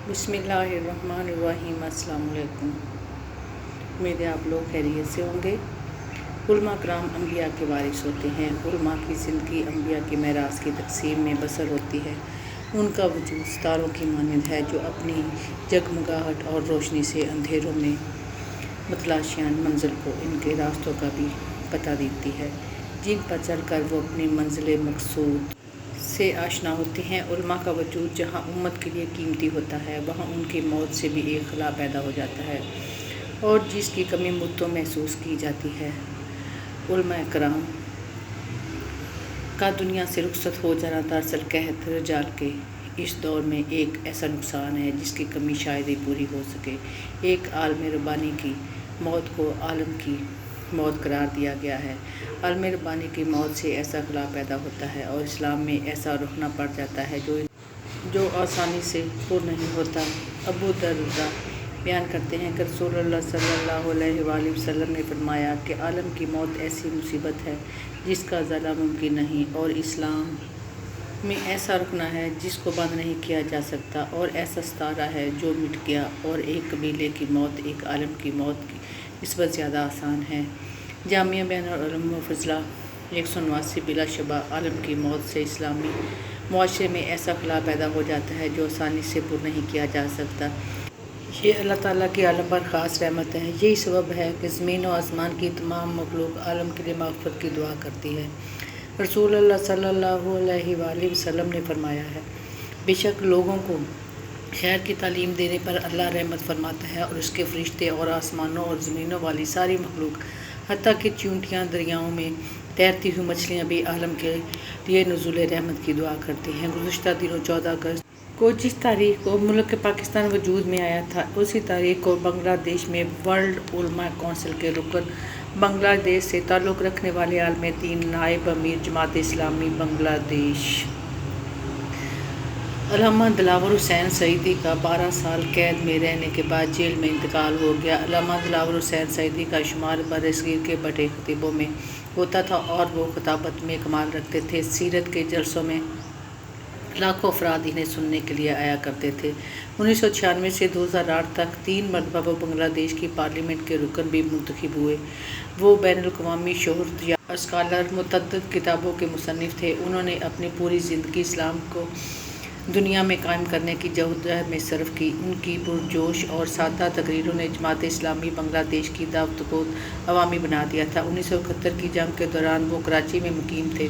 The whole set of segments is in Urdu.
بسم اللہ الرحمن الرحیم۔ السلام علیکم۔ امید ہے آپ لوگ خیریت سے ہوں گے۔ علماء کرام انبیاء کے وارث ہوتے ہیں۔ علماء کی زندگی انبیاء کی میراث کی تقسیم میں بسر ہوتی ہے۔ ان کا وجود ستاروں کی مانند ہے جو اپنی جگمگاہٹ اور روشنی سے اندھیروں میں متلاشیان منزل کو ان کے راستوں کا بھی پتہ دیتی ہے جن پر چل کر وہ اپنی منزل مقصود سے آشنا ہوتے ہیں۔ علماء کا وجود جہاں امت کے لیے قیمتی ہوتا ہے وہاں ان کی موت سے بھی ایک خلا پیدا ہو جاتا ہے اور جس کی کمی مدتوں محسوس کی جاتی ہے۔ علماء کرام کا دنیا سے رخصت ہو جانا دراصل قحط رجال کے اس دور میں ایک ایسا نقصان ہے جس کی کمی شاید ہی پوری ہو سکے۔ ایک عالم ربانی کی موت کو عالم کی موت قرار دیا گیا ہے۔ عالم ربانی کی موت سے ایسا خلا پیدا ہوتا ہے اور اسلام میں ایسا رخنہ پڑ جاتا ہے جو آسانی سے پر نہیں ہوتا۔ ابو درداء بیان کرتے ہیں کہ رسول اللہ صلی اللہ علیہ وآلہ وسلم نے فرمایا کہ عالم کی موت ایسی مصیبت ہے جس کا ازالہ ممکن نہیں، اور اسلام میں ایسا رخنہ ہے جس کو بند نہیں کیا جا سکتا، اور ایسا ستارہ ہے جو مٹ گیا، اور ایک قبیلے کی موت ایک عالم کی موت کی نسبت زیادہ آسان ہے۔ جامعہ بین العلوم و فضلہ 189۔ بلا شبہ عالم کی موت سے اسلامی معاشرے میں ایسا خلا پیدا ہو جاتا ہے جو آسانی سے پر نہیں کیا جا سکتا۔ یہ اللہ تعالیٰ کی عالم پر خاص رحمت ہے۔ یہی سبب ہے کہ زمین و آسمان کی تمام مخلوق عالم کے لیے مغفرت کی دعا کرتی ہے۔ رسول اللہ صلی اللہ علیہ وآلہ وسلم نے فرمایا ہے، بے شک لوگوں کو خیر کی تعلیم دینے پر اللہ رحمت فرماتا ہے اور اس کے فرشتے اور آسمانوں اور زمینوں والی ساری مخلوق حتیٰ کہ چیونٹیاں دریاؤں میں تیرتی ہوئی مچھلیاں بھی عالم کے لیے نزول رحمت کی دعا کرتی ہیں۔ گزشتہ دنوں 14 اگست کو جس تاریخ کو ملک پاکستان وجود میں آیا تھا اسی تاریخ کو بنگلہ دیش میں ورلڈ علماء کونسل کے رکن، بنگلہ دیش سے تعلق رکھنے والے عالم دین، نائب امیر جماعت اسلامی بنگلہ دیش علامہ دلاور حسین سعیدی کا 12 سال قید میں رہنے کے بعد جیل میں انتقال ہو گیا۔ علامہ دلاور حسین سعیدی کا شمار برصغیر کے بڑے خطیبوں میں ہوتا تھا اور وہ خطابت میں کمال رکھتے تھے۔ سیرت کے جلسوں میں لاکھوں افراد انہیں سننے کے لیے آیا کرتے تھے۔ 1996 سے 2008 تک 3 مرتبہ وہ بنگلہ دیش کی پارلیمنٹ کے رکن بھی منتخب ہوئے۔ وہ بین الاقوامی شہرت یافتہ اسکالر، متعدد کتابوں کے مصنف تھے۔ انہوں نے اپنی پوری زندگی اسلام کو دنیا میں قائم کرنے کی جدوجہد میں صرف کی۔ ان کی پرجوش اور سادہ تقریروں نے جماعت اسلامی بنگلہ دیش کی دعوت کو عوامی بنا دیا تھا۔ 1971 کی جنگ کے دوران وہ کراچی میں مقیم تھے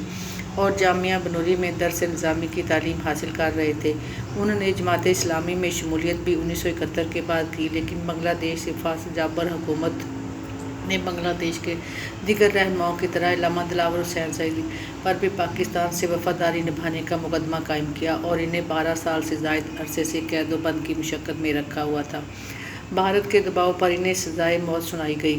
اور جامعہ بنولی میں درس نظامی کی تعلیم حاصل کر رہے تھے۔ انہوں نے جماعت اسلامی میں شمولیت بھی 1971 کے بعد کی، لیکن بنگلہ دیش سے فاصل جابر حکومت نے بنگلہ دیش کے دیگر رہنماؤں کی طرح علامہ دلاور حسین سعیدی پر بھی پاکستان سے وفاداری نبھانے کا مقدمہ قائم کیا اور انہیں 12 سال سے زائد عرصے سے قید و بند کی مشقت میں رکھا ہوا تھا۔ بھارت کے دباؤ پر انہیں سزائے موت سنائی گئی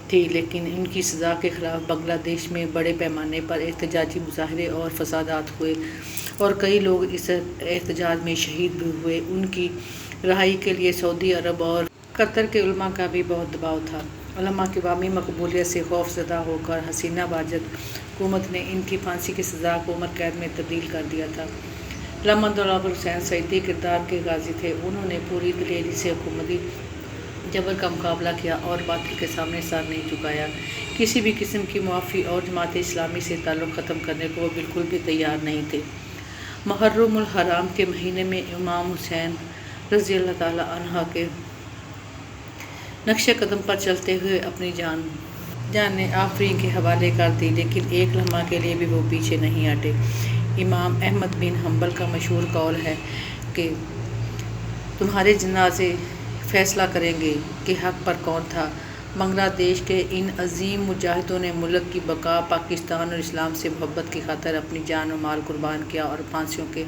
تھی، لیکن ان کی سزا کے خلاف بنگلہ دیش میں بڑے پیمانے پر احتجاجی مظاہرے اور فسادات ہوئے اور کئی لوگ اس احتجاج میں شہید بھی ہوئے۔ ان کی رہائی کے لیے سعودی عرب اور قطر کے علماء کا بھی بہت دباؤ تھا۔ علماء کی عوامی مقبولیت سے خوف زدہ ہو کر حسینہ واجد حکومت نے ان کی پھانسی کی سزا کو عمر قید میں تبدیل کر دیا تھا۔ علامہ دلاور حسین سعیدی کردار کے غازی تھے۔ انہوں نے پوری دلیری سے حکومتی جبر کا مقابلہ کیا اور باطل کے سامنے سر نہیں جھکایا۔ کسی بھی قسم کی معافی اور جماعت اسلامی سے تعلق ختم کرنے کو وہ بالکل بھی تیار نہیں تھے۔ محرم الحرام کے مہینے میں امام حسین رضی اللہ تعالیٰ عنہ کے نقش قدم پر چلتے ہوئے اپنی جان آفرین کے حوالے کر دی، لیکن ایک لمحہ کے لیے بھی وہ پیچھے نہیں ہٹے۔ امام احمد بن حنبل کا مشہور قول ہے کہ تمہارے جنازے فیصلہ کریں گے کہ حق پر کون تھا۔ بنگلہ دیش کے ان عظیم مجاہدوں نے ملک کی بقا، پاکستان اور اسلام سے محبت کی خاطر اپنی جان و مال قربان کیا اور پھانسیوں کے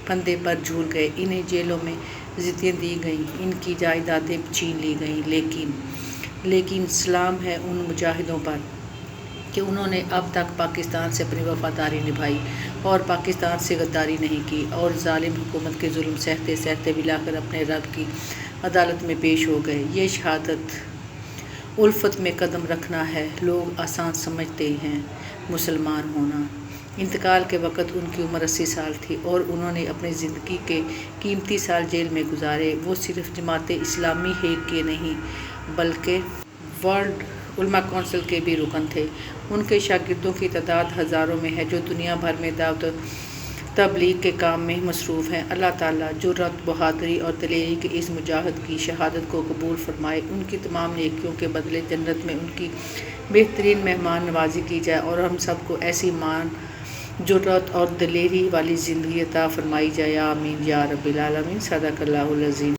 پھندے پر جھول گئے۔ انہیں جیلوں میں عزتیں دی گئیں، ان کی جائیدادیں چھین لی گئیں، لیکن سلام ہے ان مجاہدوں پر کہ انہوں نے اب تک پاکستان سے اپنی وفاداری نبھائی اور پاکستان سے غداری نہیں کی، اور ظالم حکومت کے ظلم سہتے سہتے بالآخر اپنے رب کی عدالت میں پیش ہو گئے۔ یہ شہادت الفت میں قدم رکھنا ہے۔ لوگ آسان سمجھتے ہیں مسلمان ہونا، انتقال کے وقت ان کی عمر 80 سال تھی اور انہوں نے اپنی زندگی کے قیمتی سال جیل میں گزارے۔ وہ صرف جماعت اسلامی ہیگ کے نہیں بلکہ ورلڈ علماء کونسل کے بھی رکن تھے۔ ان کے شاگردوں کی تعداد ہزاروں میں ہے جو دنیا بھر میں دعوت تبلیغ کے کام میں مصروف ہیں۔ اللہ تعالیٰ جرأت، بہادری اور دلیری کے اس مجاہد کی شہادت کو قبول فرمائے۔ ان کی تمام نیکیوں کے بدلے جنت میں ان کی بہترین مہمان نوازی کی جائے اور ہم سب کو ایسی ایمان، جرأت اور دلیری والی زندگی عطا فرمائی جائے۔ آمین یا رب العالمین۔ صدق اللہ العظیم۔